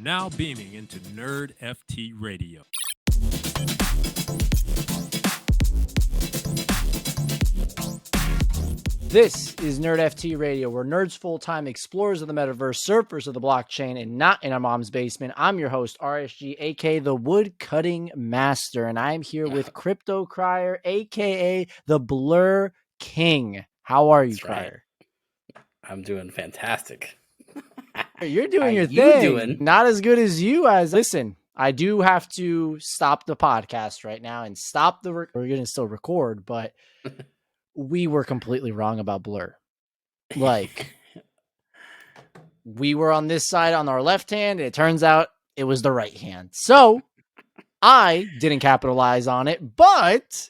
now beaming into Nerd FT Radio. This is Nerd FT Radio, where nerds full-time explorers of the metaverse, surfers of the blockchain, and not in our mom's basement. I'm your host, RSG, aka the Woodcutting Master, and I'm here with Crypto Crier, aka the Blur King. How are you, Crier? Right. I'm doing fantastic. You're doing your thing. Not as good as you as. Listen, I do have to stop the podcast right now and stop the. We're going to still record, but we were completely wrong about Blur. Like, we were on this side on our left hand, and it turns out it was the right hand. So I didn't capitalize on it, but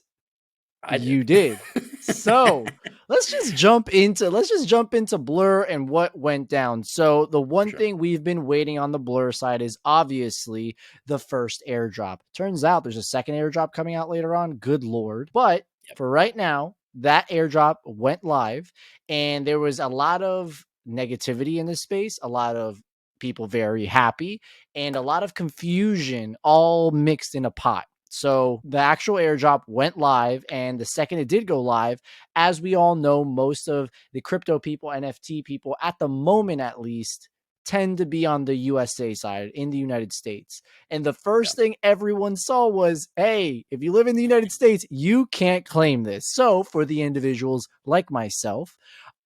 you did. So let's just jump into Blur and what went down. So the one thing we've been waiting on the Blur side is obviously the first airdrop. Turns out there's a second airdrop coming out later on. Good Lord. But for right now, that airdrop went live, and there was a lot of negativity in this space, a lot of people very happy, and a lot of confusion all mixed in a pot. So the actual airdrop went live, and the second it did go live, as we all know, most of the crypto people, NFT people, at the moment at least, tend to be on the USA side in the United States. And the first thing everyone saw was, hey, if you live in the United States, you can't claim this. So for the individuals like myself,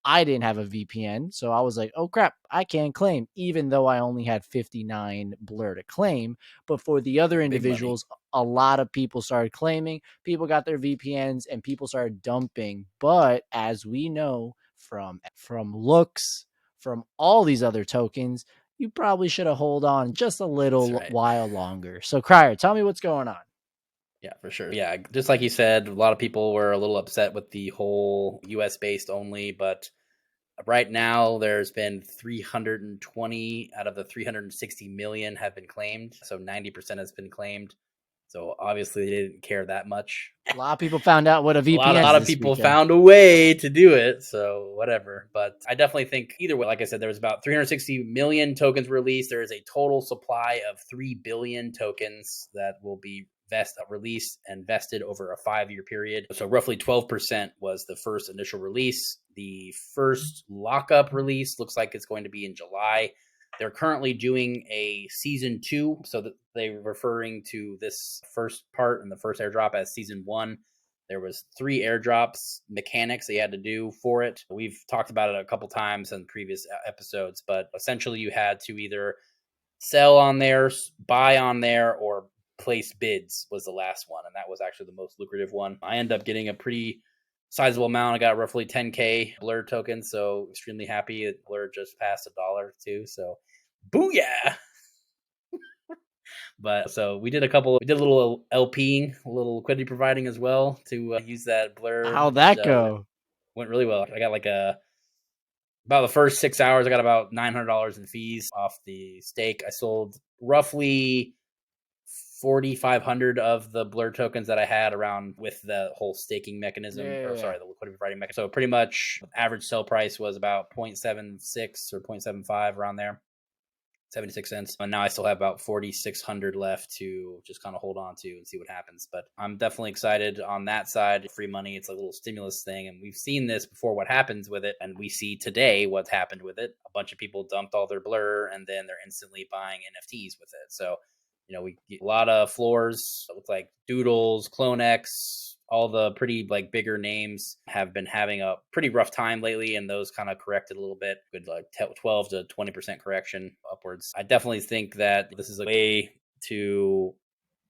I didn't have a VPN. So I was like, oh crap, I can't claim, even though I only had 59 Blur to claim. But for the other individuals, a lot of people started claiming, people got their VPNs, and people started dumping. But as we know from looks, from all these other tokens, you probably should have held on just a little while longer. So Crier, tell me what's going on. Yeah, for sure. Yeah, just like you said, a lot of people were a little upset with the whole US based only, but right now there's been 320 out of the 360 million have been claimed. So 90% has been claimed. So obviously they didn't care that much. A lot of people found out what a VPN is. A lot of people found a way to do it. So whatever. But I definitely think either way, like I said, there was about 360 million tokens released. There is a total supply of 3 billion tokens that will be released and vested over a 5-year period. So roughly 12% was the first initial release. The first lockup release looks like it's going to be in July. They're currently doing a season 2, so that they're referring to this first part and the first airdrop as season 1. There was 3 airdrops mechanics they had to do for it. We've talked about it a couple times in previous episodes, but essentially you had to either sell on there, buy on there, or place bids was the last one, and that was actually the most lucrative one. I ended up getting a pretty sizable amount. I got roughly 10k Blur tokens, so extremely happy that Blur just passed $1 too. So, booyah! But so we did a little LPing, a little liquidity providing as well to use that Blur. How'd that go? Went really well. I got about the first 6 hours, I got about $900 in fees off the stake. I sold roughly 4,500 of the Blur tokens that I had around with the whole staking mechanism, the liquidity providing mechanism. So pretty much average sell price was about 0.76 or 0.75 around there, 76 cents. And now I still have about 4,600 left to just kind of hold on to and see what happens. But I'm definitely excited on that side. Free money, it's a little stimulus thing. And we've seen this before, what happens with it. And we see today what's happened with it. A bunch of people dumped all their Blur and then they're instantly buying NFTs with it. So we get a lot of floors. It looks like Doodles, CloneX, all the pretty bigger names have been having a pretty rough time lately, and those kind of corrected a little bit. Good 12 to 20% correction upwards. I definitely think that this is a way to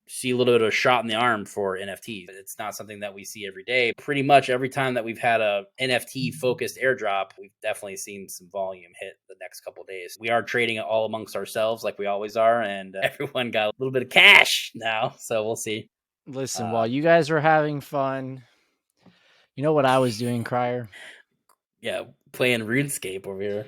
see a little bit of a shot in the arm for NFTs. It's not something that we see every day. Pretty much every time that we've had a NFT focused airdrop, we've definitely seen some volume hit the next couple of days. We are trading it all amongst ourselves like we always are, and everyone got a little bit of cash now, so we'll see. Listen, while you guys were having fun, you know what I was doing, Crier? Yeah, playing RuneScape over here.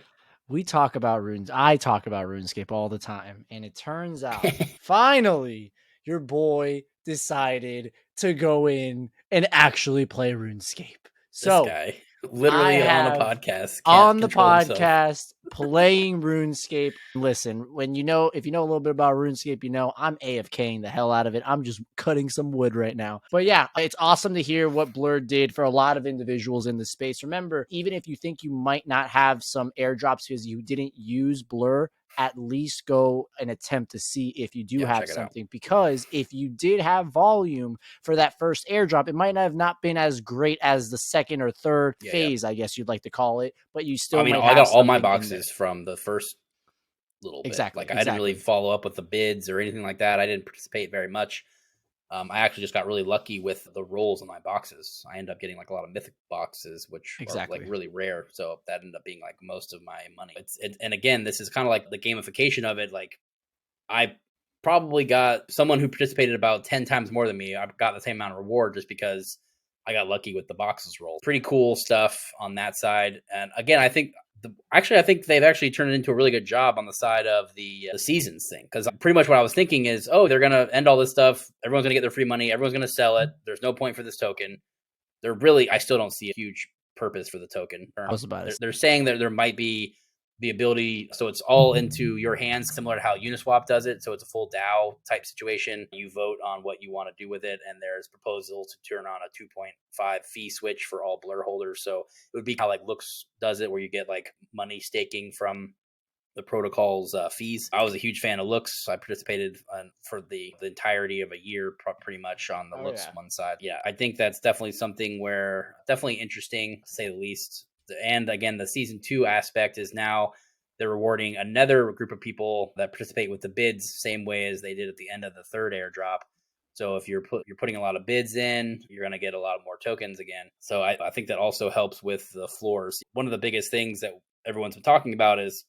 I talk about RuneScape all the time, and it turns out finally your boy decided to go in and actually play RuneScape. So this guy literally on a podcast. On the podcast, playing RuneScape. Listen, if you know a little bit about RuneScape, I'm AFKing the hell out of it. I'm just cutting some wood right now. But yeah, it's awesome to hear what Blur did for a lot of individuals in the space. Remember, even if you think you might not have some airdrops because you didn't use Blur, at least go and attempt to see if you do have something, because if you did have volume for that first airdrop, it might have not been as great as the second or third phase, I guess you'd like to call it, but you still I got all my boxes from the first little bit. I didn't really follow up with the bids or anything like that. I didn't participate very much. I actually just got really lucky with the rolls on my boxes. I ended up getting like a lot of mythic boxes, which are like really rare. So that ended up being like most of my money. And again, this is kind of like the gamification of it. Like I probably got someone who participated about 10 times more than me. I got the same amount of reward just because I got lucky with the boxes roll. Pretty cool stuff on that side. And again, I think they've actually turned it into a really good job on the side of the seasons thing. Because pretty much what I was thinking is, they're going to end all this stuff. Everyone's going to get their free money. Everyone's going to sell it. There's no point for this token. I still don't see a huge purpose for the token. They're saying that there might be the ability, so it's all into your hands, similar to how Uniswap does it. So it's a full DAO type situation. You vote on what you want to do with it, and there's proposals to turn on a 2.5 fee switch for all Blur holders. So it would be how like Looks does it, where you get like money staking from the protocol's fees. I was a huge fan of Looks. I participated for the entirety of a year, pretty much on the Looks one side. Yeah, I think that's definitely something where definitely interesting, to say the least. And again, the season 2 aspect is now they're rewarding another group of people that participate with the bids, same way as they did at the end of the third airdrop. So if you're putting a lot of bids in, you're going to get a lot more tokens again. So I think that also helps with the floors. One of the biggest things that everyone's been talking about is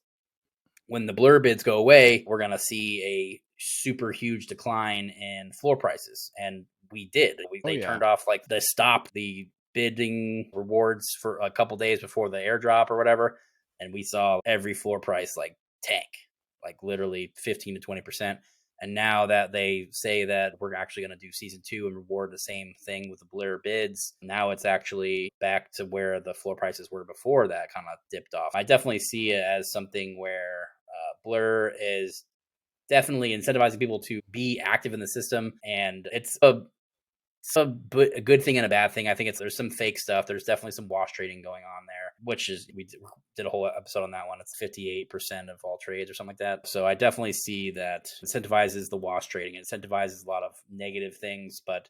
when the Blur bids go away, we're going to see a super huge decline in floor prices. And we did. They turned off like the bidding rewards for a couple days before the airdrop or whatever, and we saw every floor price like tank, like literally 15 to 20%. And now that they say that we're actually going to do season 2 and reward the same thing with the Blur bids, now it's actually back to where the floor prices were before that kind of dipped off. I definitely see it as something where Blur is definitely incentivizing people to be active in the system, and it's a good thing and a bad thing. I think there's some fake stuff. There's definitely some wash trading going on there, which is, we did a whole episode on that one. It's 58% of all trades or something like that. So I definitely see that incentivizes the wash trading. It incentivizes a lot of negative things, but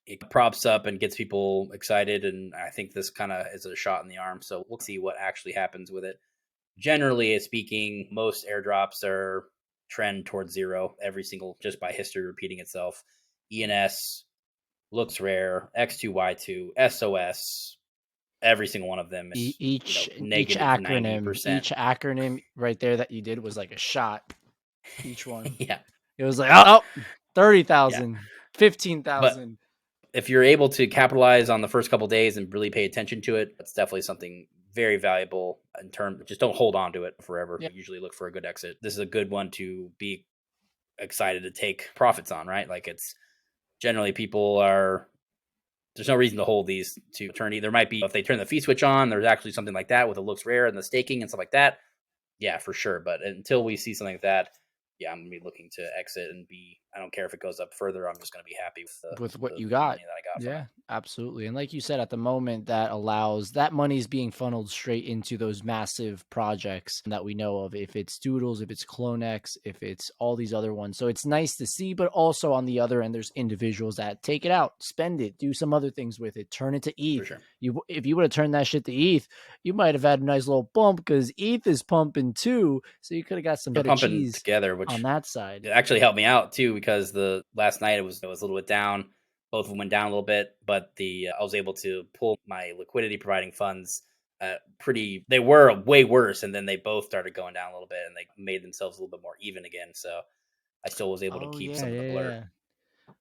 it props up and gets people excited. And I think this kind of is a shot in the arm. So we'll see what actually happens with it. Generally speaking, most airdrops are trend towards zero every single, just by history repeating itself. ENS, Looks Rare, X2Y2, SOS, every single one of them is each acronym. 90%. Each acronym right there that you did was like a shot. Each one. Yeah. It was like 30,000, 15,000. If you're able to capitalize on the first couple of days and really pay attention to it, that's definitely something very valuable in terms. Just don't hold on to it forever. Yeah. Usually look for a good exit. This is a good one to be excited to take profits on, right? Like, it's generally there's no reason to hold these to eternity. There might be, if they turn the fee switch on, there's actually something like that with the Looks Rare and the staking and stuff like that. Yeah, for sure. But until we see something like that, yeah, I'm going to be looking to exit and I don't care if it goes up further. I'm just going to be happy with what you got. Money that I got. Yeah, absolutely. And like you said, at the moment, that money is being funneled straight into those massive projects that we know of. If it's Doodles, if it's CloneX, if it's all these other ones. So it's nice to see, but also on the other end, there's individuals that take it out, spend it, do some other things with it, turn it to ETH. For sure. If you would have turned that shit to ETH, you might have had a nice little bump because ETH is pumping too. So you could have got some better cheese together, which on that side. It actually helped me out too, because the last night it was a little bit down. Both of them went down a little bit, but I was able to pull my liquidity providing funds. They were way worse, and then they both started going down a little bit, and they made themselves a little bit more even again. So I still was able to keep some of the Blur. Yeah.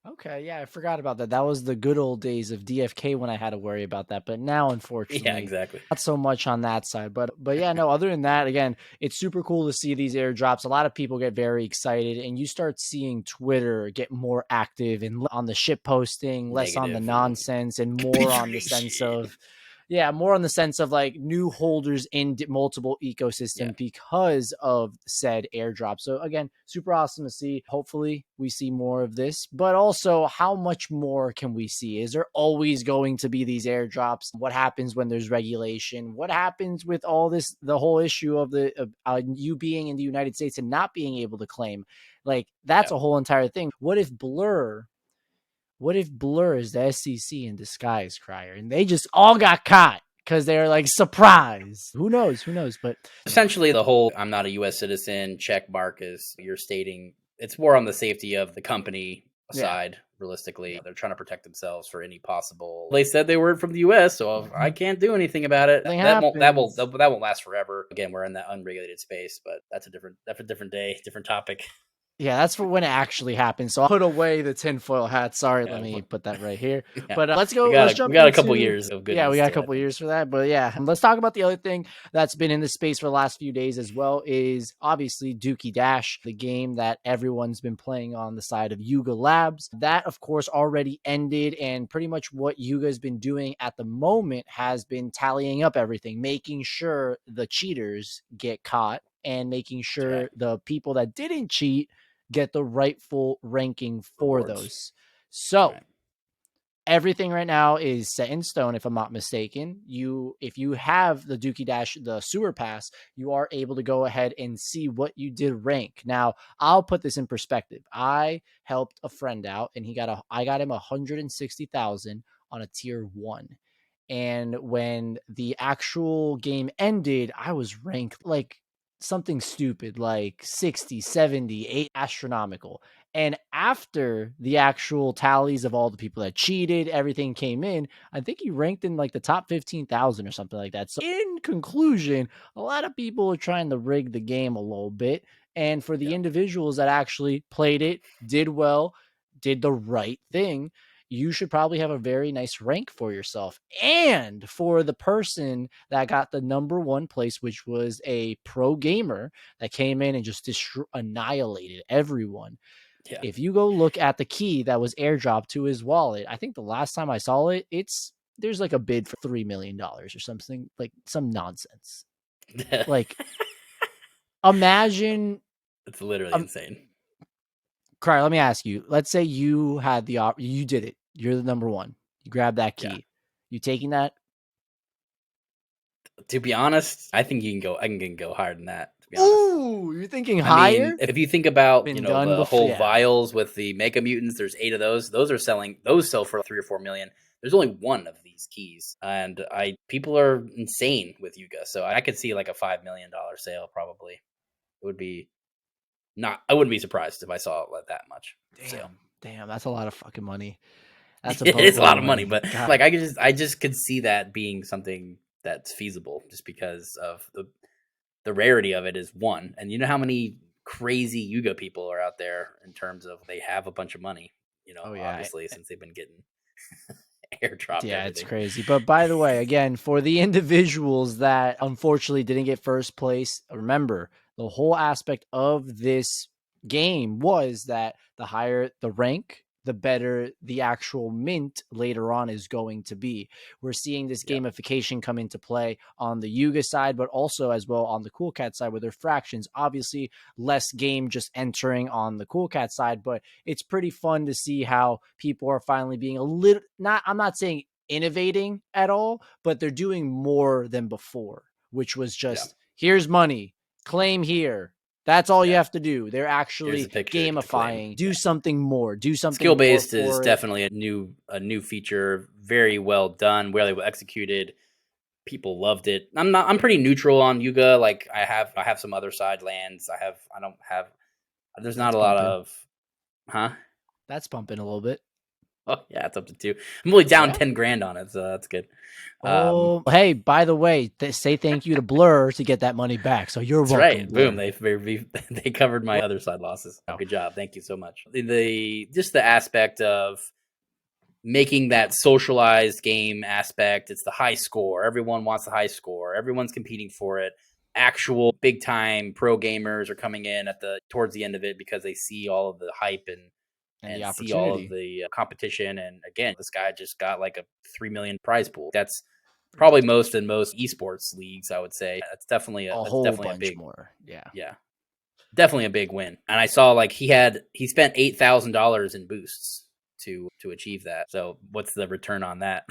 Okay, yeah, I forgot about that. That was the good old days of DFK when I had to worry about that. But now, unfortunately, yeah, exactly, not so much on that side. But yeah, no. Other than that, again, it's super cool to see these airdrops. A lot of people get very excited, and you start seeing Twitter get more active and on the shit posting, less on the nonsense, and more on the sense of Yeah, more on the sense of like new holders in multiple ecosystem because of said airdrop. So again, super awesome to see. Hopefully we see more of this, but also how much more can we see? Is there always going to be these airdrops? What happens when there's regulation? What happens with all this, the whole issue of you being in the United States and not being able to claim? Like that's a whole entire thing. What if Blur is the SEC in disguise, Crier, and they just all got caught because they're like, surprise? Who knows? But essentially the whole I'm not a U.S. citizen check mark is you're stating it's more on the safety of the company side. Realistically, they're trying to protect themselves for any possible. They said they weren't from the U.S., so I can't do anything about it. That won't last forever. Again, we're in that unregulated space, but that's a different day, different topic. Yeah, that's for when it actually happens. So I'll put away the tinfoil hat. Sorry, let me put that right here. But let's go. Let's jump. We got a couple years of goodness. Yeah, we got a couple years for that. But yeah, let's talk about the other thing that's been in the space for the last few days as well. Is obviously Dookey Dash, the game that everyone's been playing on the side of Yuga Labs. That of course already ended, and pretty much what Yuga's been doing at the moment has been tallying up everything, making sure the cheaters get caught, and making sure the people that didn't cheat get the rightful ranking for those. So everything right now is set in stone, if I'm not mistaken. If you have the Dookey Dash, the sewer pass, you are able to go ahead and see what you did rank. Now, I'll put this in perspective. I helped a friend out, and I got him 160,000 on a tier 1. And when the actual game ended, I was ranked like something stupid, like 60, 70, 8, astronomical. And after the actual tallies of all the people that cheated, everything came in, I think he ranked in like the top 15,000 or something like that. So in conclusion, a lot of people are trying to rig the game a little bit. And for the individuals that actually played it, did well, did the right thing, you should probably have a very nice rank for yourself. And for the person that got the number 1 place, which was a pro gamer that came in and just annihilated everyone. Yeah. If you go look at the key that was airdropped to his wallet, I think the last time I saw it, there's like a bid for $3 million or something, like some nonsense. Like, imagine. It's literally insane. Crier, let me ask you. Let's say you had you did it. You're the number 1. You grab that key. Yeah. You taking that? To be honest, I think I can go higher than that. To be honest. Ooh, you're thinking higher? Mean, if you think about the whole vials with the Mega Mutants, there's 8 of those. Those sell for 3 or 4 million. There's only 1 of these keys, and people are insane with Yuga. So I could see like a $5 million sale probably. It would be I wouldn't be surprised if I saw that much. Damn, that's a lot of fucking money. It's a lot of money, but God. Like I just could see that being something that's feasible, just because of the rarity of it is 1, and you know how many crazy Yuga people are out there in terms of they have a bunch of money. Obviously since they've been getting airdropped. Yeah, it's crazy. But by the way, again, for the individuals that unfortunately didn't get first place, remember the whole aspect of this game was that the higher the rank, the better the actual mint later on is going to be. We're seeing this gamification come into play on the Yuga side, but also as well on the Cool Cat side with their fractions. Obviously, less game just entering on the Cool Cat side, but it's pretty fun to see how people are finally being a little, I'm not saying innovating at all, but they're doing more than before, which was just, here's money, claim here. That's all you have to do. They're actually gamifying. Do something more. Do something skill based is definitely a new feature. Very well done. Well executed. People loved it. I'm pretty neutral on Yuga. Like I have some other side lands. There's not a lot of That's pumping a little bit. Oh yeah, it's up to 2. I'm only down 10 grand on it, so that's good. Hey, by the way, say thank you to Blur to get that money back. So you're welcome. Right. Blur. Boom. They covered my other side losses. Good job. Thank you so much. Just the aspect of making that socialized game aspect. It's the high score. Everyone wants the high score. Everyone's competing for it. Actual big time pro gamers are coming in towards the end of it because they see all of the hype and see all of the competition. And again, this guy just got like a 3 million prize pool. That's probably most in most esports leagues. I would say that's definitely a that's whole definitely bunch a big more. Yeah. yeah, definitely a big win. And I saw like he spent $8,000 in boosts to achieve that. So what's the return on that?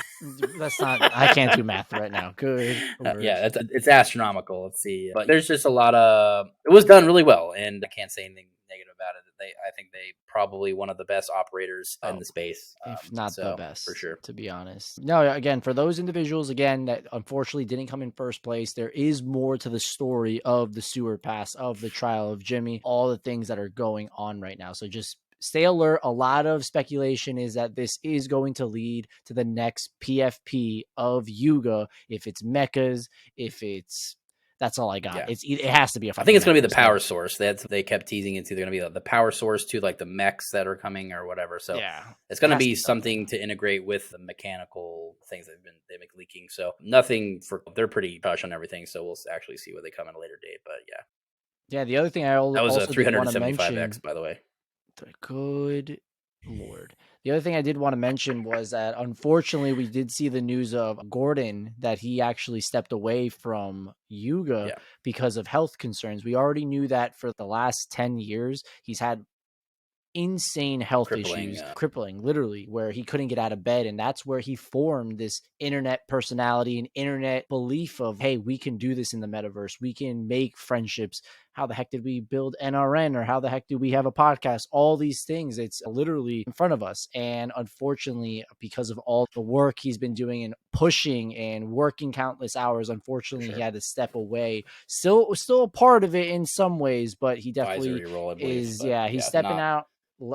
That's not. I can't do math right now. Good Lord. Yeah, it's astronomical. Let's see, but there's just a lot of. It was done really well, and I can't say anything negative about it. I think they probably one of the best operators in the space, if not the so, best, for sure. to be honest. No, again, for those individuals, again, that unfortunately didn't come in first place, there is more to the story of the sewer pass, of the trial of Jimmy, all the things that are going on right now. So just stay alert. A lot of speculation is that this is going to lead to the next PFP of Yuga. If it's mechas, if it's that's all I got. Yeah. It has to be a. I think it's going to be the Metaverse power now. source. They kept teasing it's either going to be the power source to like the mechs that are coming or whatever. So Yeah, it's going to has to be be something. something to integrate with the mechanical things they've been leaking. So nothing they're pretty hush on everything. So we'll actually see where they come at a later date. But Yeah, the other thing I that was a also did want to mention. 375X, by the way. Good Lord. The other thing I did want to mention was that unfortunately we did see the news of Gordon that he actually stepped away from Yuga because of health concerns. We already knew that for the last 10 years he's had insane health issues, crippling, literally, where he couldn't get out of bed. And that's where he formed this internet personality and internet belief of, hey, we can do this in the metaverse. We can make friendships. How the heck did we build NRN, or how the heck do we have a podcast? All these things, it's literally in front of us. And unfortunately, because of all the work he's been doing and pushing and working countless hours, unfortunately, he had to step away. Still a part of it in some ways, but he definitely is. He's stepping out,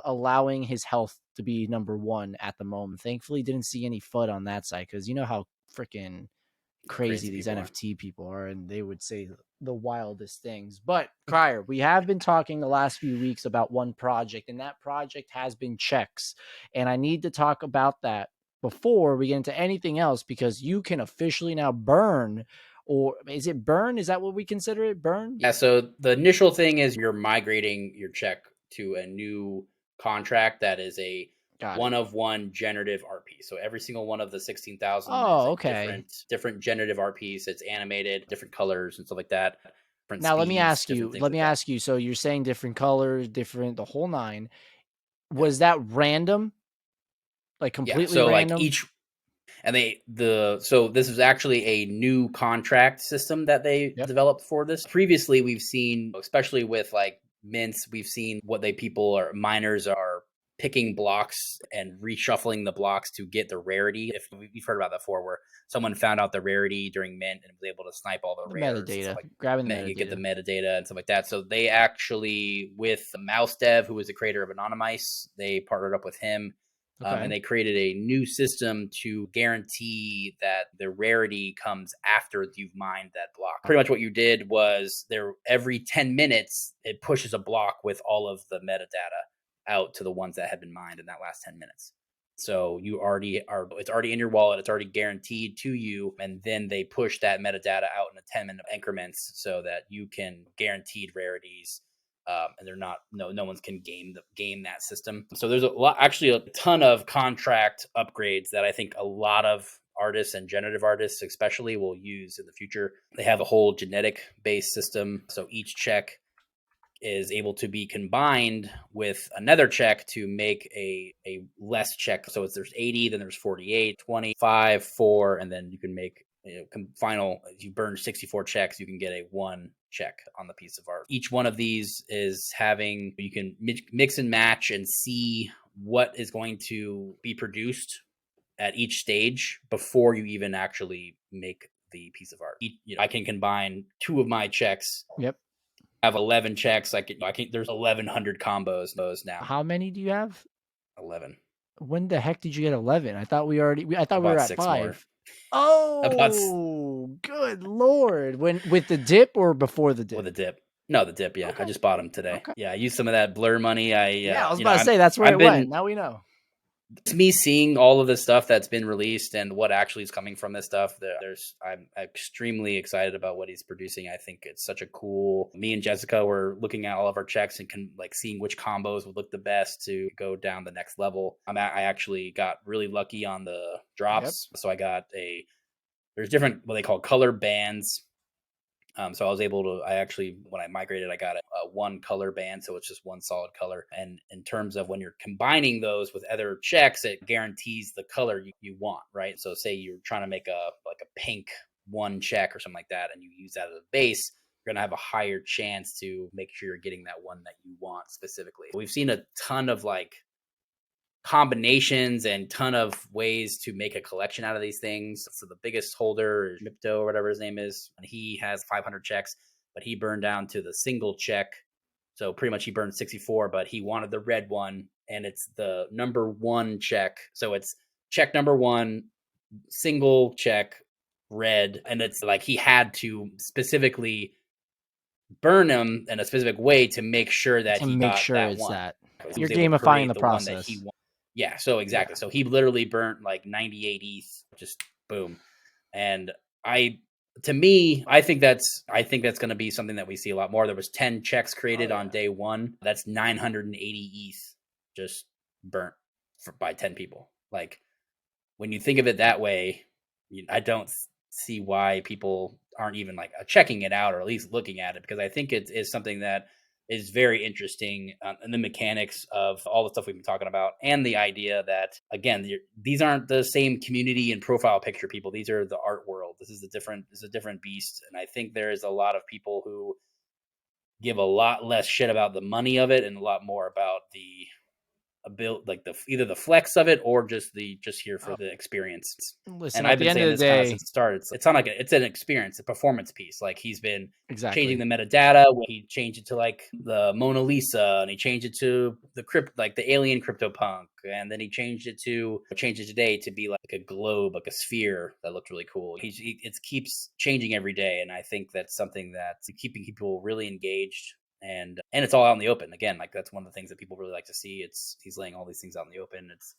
allowing his health to be number one at the moment. Thankfully, didn't see any FUD on that side, because you know how freaking crazy these NFT people are, and they would say the wildest things. But Crier, we have been talking the last few weeks about one project, and that project has been checks. And I need to talk about that before we get into anything else, because you can officially now burn. Or is it burn? Is that what we consider it? Burn? Yeah. So the initial thing is you're migrating your check to a new contract that is a one-of-one generative RP. So every single one of the 16,000 different generative RPs. It's animated, different colors and stuff like that. Now let me ask you. So you're saying different colors, different, the whole nine. Was that random? Like completely random? Like each, and so this is actually a new contract system that they developed for this. Previously, we've seen, especially with like mints, we've seen miners are picking blocks and reshuffling the blocks to get the rarity. If we've heard about that before, where someone found out the rarity during mint and was able to snipe all the rares, metadata, grabbing the metadata, get the metadata and stuff like that. So they actually, with the Mouse Dev, who was the creator of Anonymice, they partnered up with him. And they created a new system to guarantee that the rarity comes after you've mined that block. Pretty much what you did was every 10 minutes, it pushes a block with all of the metadata out to the ones that had been mined in that last 10 minutes. So it's already in your wallet. It's already guaranteed to you. And then they push that metadata out in 10-minute increments so that you can guaranteed rarities. And they're not, no one's can game that system. So there's a ton of contract upgrades that I think a lot of artists and generative artists especially will use in the future. They have a whole genetic based system. So each check is able to be combined with another check to make a less check. So there's 80, then there's 48, 25, 4, and then you can make if you burn 64 checks, you can get a 1 check on the piece of art. Each one of these is you can mix and match and see what is going to be produced at each stage before you even actually make the piece of art. I can combine 2 of my checks. Yep. I have 11 checks. There's 1,100 combos now. How many do you have? 11. When the heck did you get 11? I thought we were at 5. More. Oh, good Lord. With the dip or before the dip? With the dip. No, the dip, yeah. Okay. I just bought them today. Okay. Yeah, I used some of that blur money. I was about to say, that's where it went. Now we know. It's me seeing all of the stuff that's been released and what actually is coming from this stuff. I'm extremely excited about what he's producing. I think it's such a cool. Me and Jessica were looking at all of our checks and seeing which combos would look the best to go down the next level. I actually got really lucky on the drops, so I got a there's different what they call color bands. So I was able to, when I migrated, I got a one color band. So it's just one solid color. And in terms of when you're combining those with other checks, it guarantees the color you want, right? So say you're trying to make a pink one check or something like that, and you use that as a base, you're going to have a higher chance to make sure you're getting that one that you want specifically. We've seen a ton of combinations and ton of ways to make a collection out of these things. So the biggest holder is Mipto, or whatever his name is, and he has 500 checks, but he burned down to the single check. So pretty much he burned 64, but he wanted the red one, and it's the number one check. So it's check number one, single check, red, and it's like he had to specifically burn them in a specific way to make sure that he got that one. You're gamifying the process. Yeah, so exactly. Yeah. So he literally burnt like 98 ETH, just boom. And I think that's going to be something that we see a lot more. There was 10 checks created on day one. That's 980 ETH just burnt by 10 people. Like, when you think of it that way, I don't see why people aren't even checking it out, or at least looking at it, because I think it is something that is very interesting, and the mechanics of all the stuff we've been talking about, and the idea that, again, these aren't the same community and profile picture people. These are the art world. This is a different beast. And I think there is a lot of people who give a lot less shit about the money of it and a lot more about the ability, either the flex of it or just here for the experience. Listen, and I've been saying this kind of since the start. It's not like it's an experience, a performance piece. Like, he's been changing the metadata. He changed it to the Mona Lisa, and he changed it to the alien CryptoPunk, and then he changed it today to be like a globe, like a sphere that looked really cool. It keeps changing every day, and I think that's something that's keeping people really engaged. And it's all out in the open. Again, that's one of the things that people really like to see. He's laying all these things out in the open. It's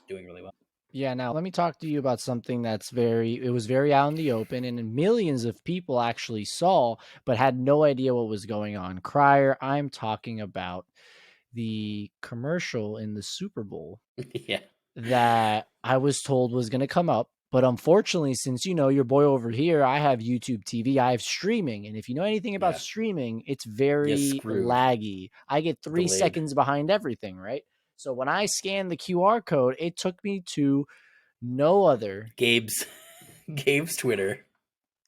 doing really well. Yeah. Now let me talk to you about something it was very out in the open, and millions of people actually saw, but had no idea what was going on. Crier, I'm talking about the commercial in the Super Bowl. Yeah. That I was told was going to come up. But unfortunately, since your boy over here, I have YouTube TV, I have streaming. And if you know anything about streaming, it's very laggy. I get 3 seconds behind everything, right? So when I scanned the QR code, it took me to no other. Gabe's Twitter.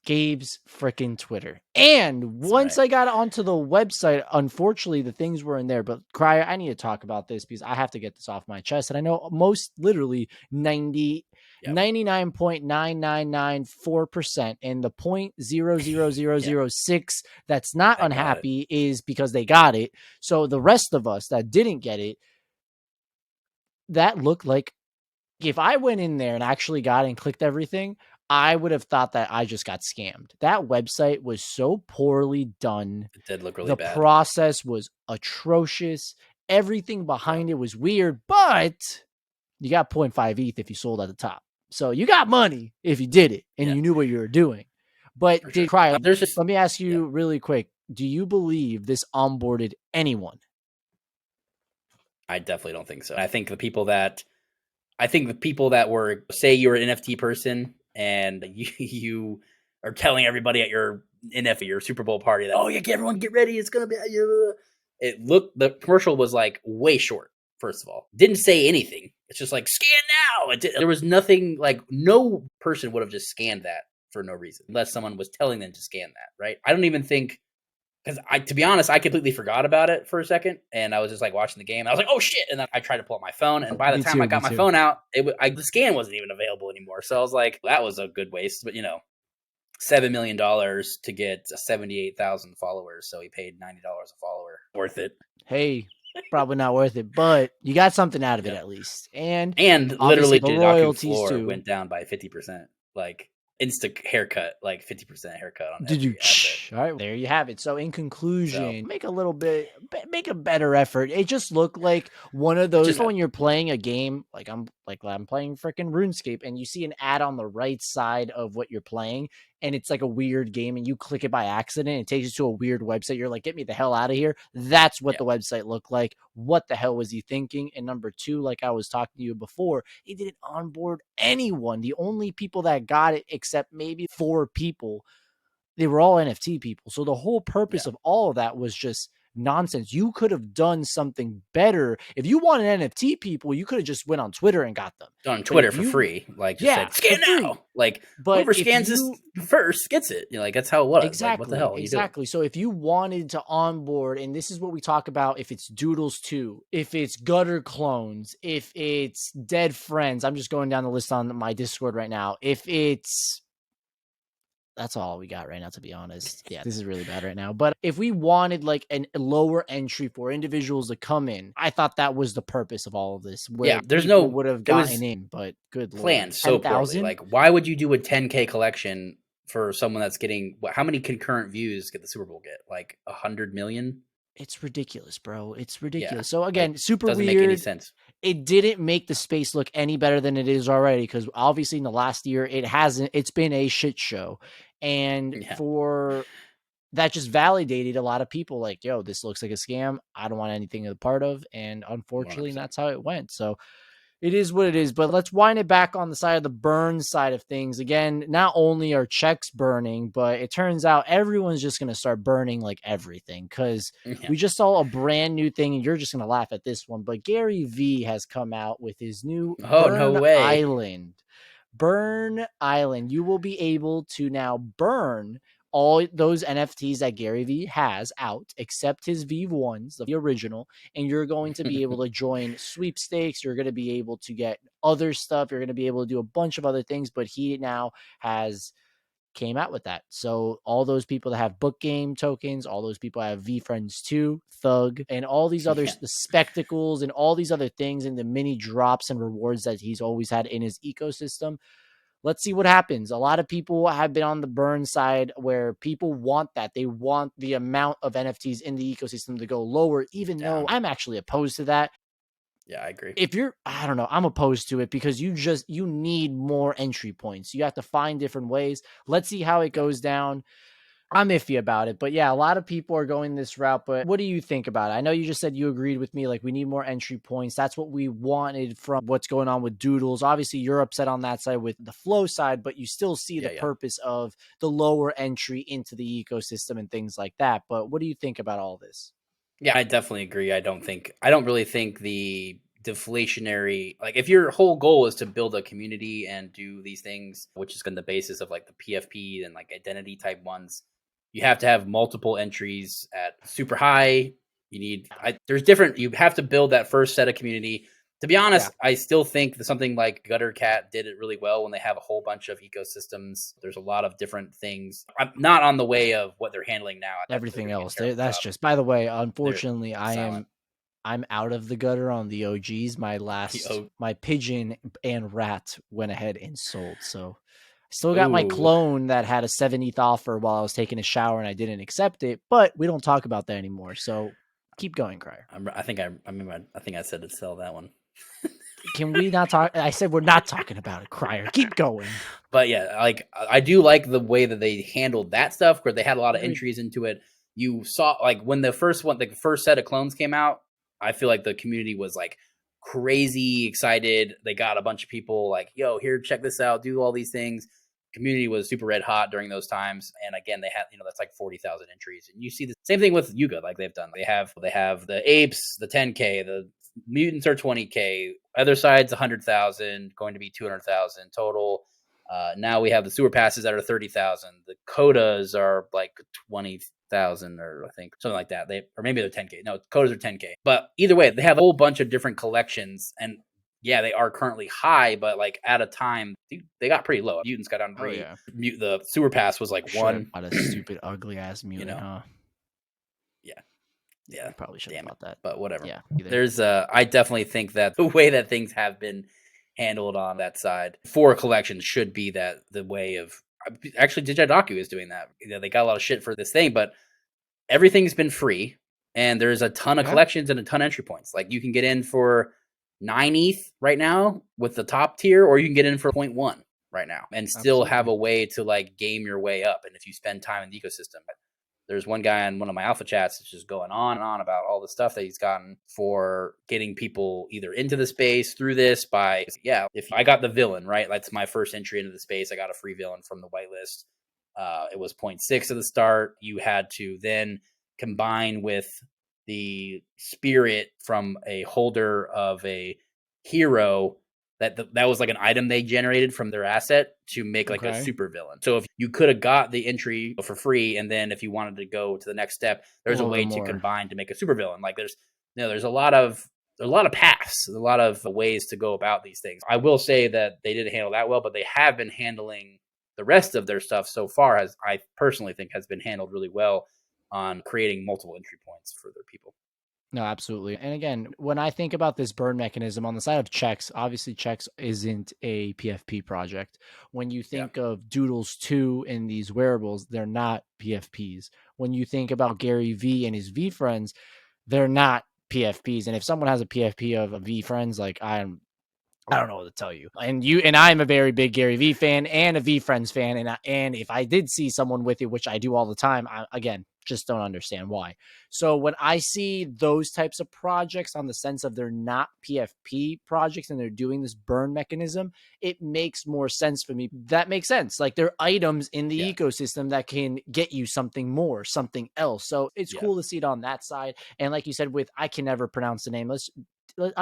Gabe's freaking Twitter. And once I got onto the website, unfortunately, the things were in there. But Crier, I need to talk about this because I have to get this off my chest. And I know most literally 99.9994%, and the 0.00006 that's not unhappy is because they got it. So the rest of us that didn't get it, that looked like, if I went in there and actually got it and clicked everything, I would have thought that I just got scammed. That website was so poorly done. It did look really bad. The process was atrocious. Everything behind it was weird, but you got 0.5 ETH if you sold at the top. So you got money if you did it and you knew what you were doing. But Crier, let me ask you really quick. Do you believe this onboarded anyone? I definitely don't think so. I think the people that were, say you're an NFT person and you are telling everybody at your Super Bowl party that, everyone get ready, it's going to be, the commercial was way short. First of all, didn't say anything. It's just scan now. There was nothing, no person would have just scanned that for no reason, unless someone was telling them to scan that, right? I don't even think, because to be honest, I completely forgot about it for a second, and I was just watching the game. I was like, oh shit, and then I tried to pull up my phone, and by the time I got my phone out, the scan wasn't even available anymore. So I was like, that was a good waste. But $7 million to get 78,000 followers, so he paid $90 a follower. Worth it. Hey, probably not worth it, but you got something out of it at least. And literally the royalties too went down by 50%. Instant haircut, 50% haircut on. Did you? All right, there you have it. So in conclusion, make a better effort. It just looked like one of those when you're playing a game, I'm playing freaking RuneScape, and you see an ad on the right side of what you're playing, and it's like a weird game and you click it by accident, it takes you to a weird website. You're like, get me the hell out of here. That's what the website looked like. What the hell was he thinking? And number two, like I was talking to you before, it didn't onboard anyone. The only people that got it, except maybe 4 people, they were all NFT people. So the whole purpose of all of that was just nonsense. You could have done something better. If you wanted NFT people, you could have just went on Twitter and got them. On Twitter for free. Like, just said, scan now. Like, whoever scans this first gets it. Like, that's how it was. Exactly. Like, what the hell? Exactly. So if you wanted to onboard, and this is what we talk about, if it's Doodles 2, if it's Gutter Clones, if it's Dead Friends, I'm just going down the list on my Discord right now. If it's... That's all we got right now, to be honest. Yeah, this is really bad right now. But if we wanted like a lower entry for individuals to come in, I thought that was the purpose of all of this. Where there's would have gotten in, but good planned Lord. so poorly. Like, why would you do a 10K collection for someone that's getting how many concurrent views get the Super Bowl get? Like 100 million? It's ridiculous, bro. It's ridiculous. Yeah, so again, like, super doesn't weird. Make any sense. It didn't make the space look any better than it is already, because obviously in the last year it hasn't. It's been a shit show, and for that just validated a lot of people. Like, yo, this looks like a scam. I don't want anything a part of, and unfortunately, 100%. That's how it went. So it is what it is. But let's wind it back on the side of the burn side of things. Again, not only are checks burning, but it turns out everyone's just going to start burning like everything, because we just saw a brand new thing, and you're just going to laugh at this one. But Gary V has come out with his new Burn Island. Burn Island. You will be able to now burn all those NFTs that Gary V has out, except his V1s, the original, and you're going to be able to join sweepstakes. You're going to be able to get other stuff. You're going to be able to do a bunch of other things, but he now has came out with that. So all those people that have book game tokens, all those people have V Friends 2, Thug, and all these other the spectacles and all these other things, and the mini drops and rewards that he's always had in his ecosystem. Let's see what happens. A lot of people have been on the burn side where people want that. They want the amount of NFTs in the ecosystem to go lower, even though I'm actually opposed to that. Yeah, I agree. If you're, I don't know, I'm opposed to it because you need more entry points. You have to find different ways. Let's see how it goes down. I'm iffy about it, but yeah, a lot of people are going this route, but what do you think about it? I know you just said you agreed with me, like we need more entry points. That's what we wanted from what's going on with Doodles. Obviously, you're upset on that side with the flow side, but you still see the purpose of the lower entry into the ecosystem and things like that. But what do you think about all this? Yeah, I definitely agree. I don't really think the deflationary, like if your whole goal is to build a community and do these things, which is going to be the basis of like the PFP and like identity type ones, you have to have multiple entries at super high. You need, you have to build that first set of community. To be honest, I still think that something like Gutter Cat did it really well when they have a whole bunch of ecosystems. There's a lot of different things. I'm not on the way of what they're handling now. Everything else. That's just, by the way, unfortunately, I'm out of the gutter on the OGs. My pigeon and rat went ahead and sold. So still got my clone that had a 70th offer while I was taking a shower and I didn't accept it, but we don't talk about that anymore. So keep going, Crier. I think I said to sell that one. Can we not talk? I said we're not talking about it, Crier. Keep going. But yeah, like I do like the way that they handled that stuff, where they had a lot of entries into it. You saw like when the first set of clones came out, I feel like the community was like crazy excited. They got a bunch of people like, yo, here, check this out, do all these things. Community was super red hot during those times. And again, they had, that's like 40,000 entries. And you see the same thing with Yuga, like they've done. They have the apes, the 10K, the mutants are 20K, other side's 100,000, going to be 200,000 total. Now we have the sewer passes that are 30,000. The codas are like 20,000 or I think something like that. Or maybe they're 10K. No, codas are 10K. But either way, they have a whole bunch of different collections, and yeah, they are currently high, but like at a time they got pretty low. Mutants got down to 3. The sewer pass was like 1. What a stupid, ugly ass mutant, huh? Yeah, probably should have bought that, but whatever. Yeah, there's I definitely think that the way that things have been handled on that side for collections should be that the way of actually Digidoku is doing that. They got a lot of shit for this thing, but everything's been free, and there's a ton of collections and a ton of entry points. Like you can get in for 9 ETH right now with the top tier, or you can get in for 0.1. right now, and still Absolutely. have a way to like game your way up. And if you spend time in the ecosystem, there's one guy in one of my alpha chats that's just going on and on about all the stuff that he's gotten for getting people either into the space through this by, if I got the villain, right? That's my first entry into the space. I got a free villain from the whitelist. It was 0.6 at the start. You had to then combine with the spirit from a holder of a hero that was like an item they generated from their asset to make like a super villain. So if you could have got the entry for free, and then if you wanted to go to the next step, there's a way to combine to make a super villain. Like there's a lot of paths, a lot of ways to go about these things. I will say that they didn't handle that well, but they have been handling the rest of their stuff so far, as I personally think has been handled really well on creating multiple entry points for their people. No, absolutely. And again, when I think about this burn mechanism on the side of Chex, obviously Chex isn't a PFP project. When you think of Doodles 2 and these wearables, they're not PFPs. When you think about Gary V and his V friends, they're not PFPs. And if someone has a PFP of a V friends, like I don't know what to tell you. And I'm a very big Gary V fan and a V Friends fan. And if I did see someone with it, which I do all the time, I, again, just don't understand why. So when I see those types of projects on the sense of they're not PFP projects and they're doing this burn mechanism, it makes more sense for me. That makes sense. Like they're items in the ecosystem that can get you something more, something else. So it's cool to see it on that side. And like you said, I can never pronounce the name. I'm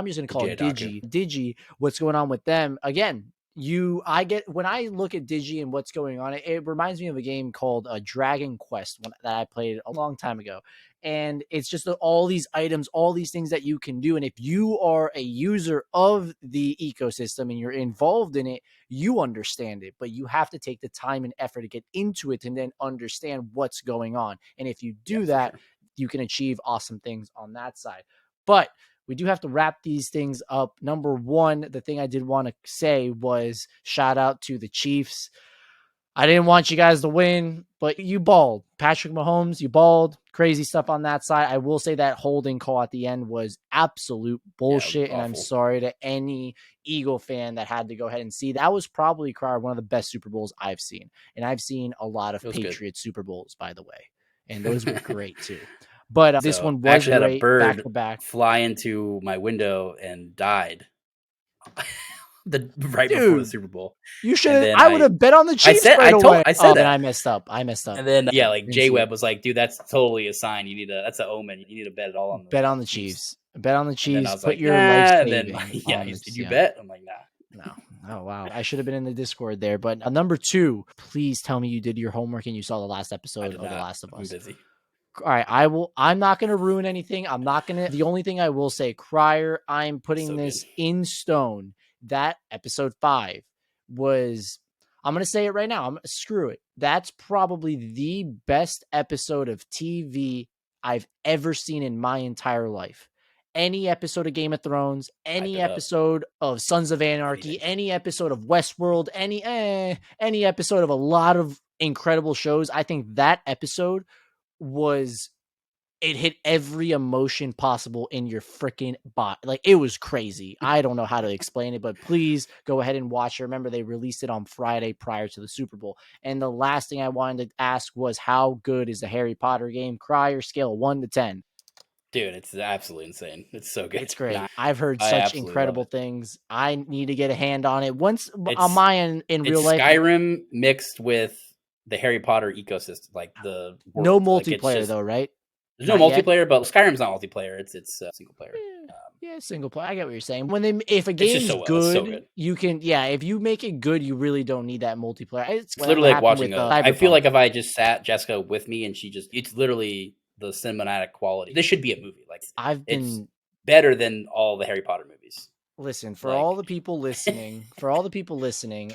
just going to call it Digi. What's going on with them? Again, when I look at Digi and what's going on, it reminds me of a game called Dragon Quest that I played a long time ago. And it's just all these items, all these things that you can do. And if you are a user of the ecosystem and you're involved in it, you understand it, but you have to take the time and effort to get into it and then understand what's going on. And if you do that, you can achieve awesome things on that side. But we do have to wrap these things up. Number one, the thing I did want to say was shout out to the Chiefs. I didn't want you guys to win, but you balled. Patrick Mahomes, you balled. Crazy stuff on that side. I will say that holding call at the end was absolute bullshit, and I'm sorry to any Eagle fan that had to go ahead and see. That was probably, Crier, one of the best Super Bowls I've seen. And I've seen a lot of Patriots Super Bowls, by the way. And those were great, too. But this one was actually great, had a bird back to back. fly into my window and died right before the Super Bowl. You should. I would have bet on the Chiefs right away. I said that. And I messed up. And then J-Web was like, "Dude, that's totally a sign. That's an omen. You need to bet it all on the Chiefs. Bet on the Chiefs. Put like, your life savings. Did you bet? I'm like, nah. No. Oh, wow. I should have been in the Discord there. But number two, please tell me you did your homework and you saw the last episode of The Last of Us. I'm busy. All right, I'm not going to ruin anything. The only thing I will say, Crier, I'm putting this in stone. That episode 5 was, I'm going to say it right now. Screw it. That's probably the best episode of TV I've ever seen in my entire life. Any episode of Game of Thrones, any episode of Sons of Anarchy, any episode of Westworld, any episode of a lot of incredible shows. I think that episode it hit every emotion possible in your freaking body. Like, it was crazy. I don't know how to explain it, but please go ahead and watch it. Remember, they released it on Friday prior to the Super Bowl. And the last thing I wanted to ask was, how good is the Harry Potter game? Crier, scale 1 to 10. Dude, it's absolutely insane. It's so good. It's great. I've heard such incredible things. I need to get a hand on it. Once on my end in real life. Skyrim mixed with the Harry Potter ecosystem, like the world. No multiplayer though, right? There's no multiplayer, but Skyrim's not multiplayer. It's single player. Yeah, single player. I get what you're saying. If a game's good, you can. Yeah, if you make it good, you really don't need that multiplayer. It's literally like watching. I feel like if I just sat Jessica with me and it's literally the cinematic quality. This should be a movie. Like it's better than all the Harry Potter movies. Listen, for all the people listening,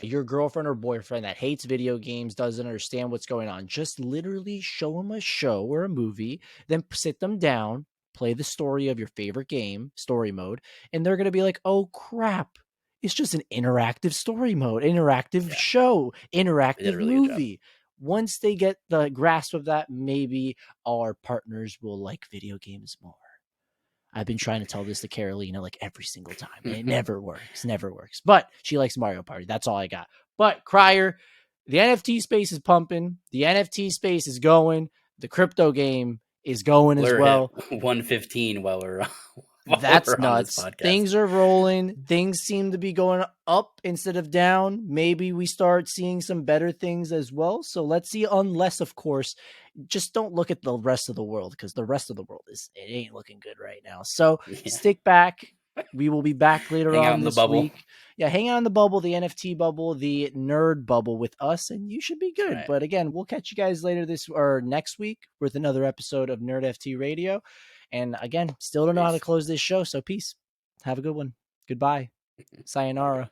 your girlfriend or boyfriend that hates video games, doesn't understand what's going on, just literally show them a show or a movie, then sit them down, play the story of your favorite game, story mode, and they're going to be like, oh crap, it's just an interactive story mode, interactive show, interactive movie. Once they get the grasp of that, maybe our partners will like video games more. I've been trying to tell this to Carolina like every single time. It never works. But she likes Mario Party. That's all I got. But Crier, the NFT space is pumping. The NFT space is going. The crypto game is going as well. 115 while we're That's nuts. Things are rolling. Things seem to be going up instead of down. Maybe we start seeing some better things as well. So let's see, unless, of course, just don't look at the rest of the world, because the rest of the world it ain't looking good right now. So stick back. We will be back later on this week. Yeah, hang out in the bubble, the NFT bubble, the nerd bubble with us, and you should be good. Right. But again, we'll catch you guys later next week with another episode of Nerd FT Radio. And again, still don't know how to close this show. So peace. Have a good one. Goodbye. Sayonara.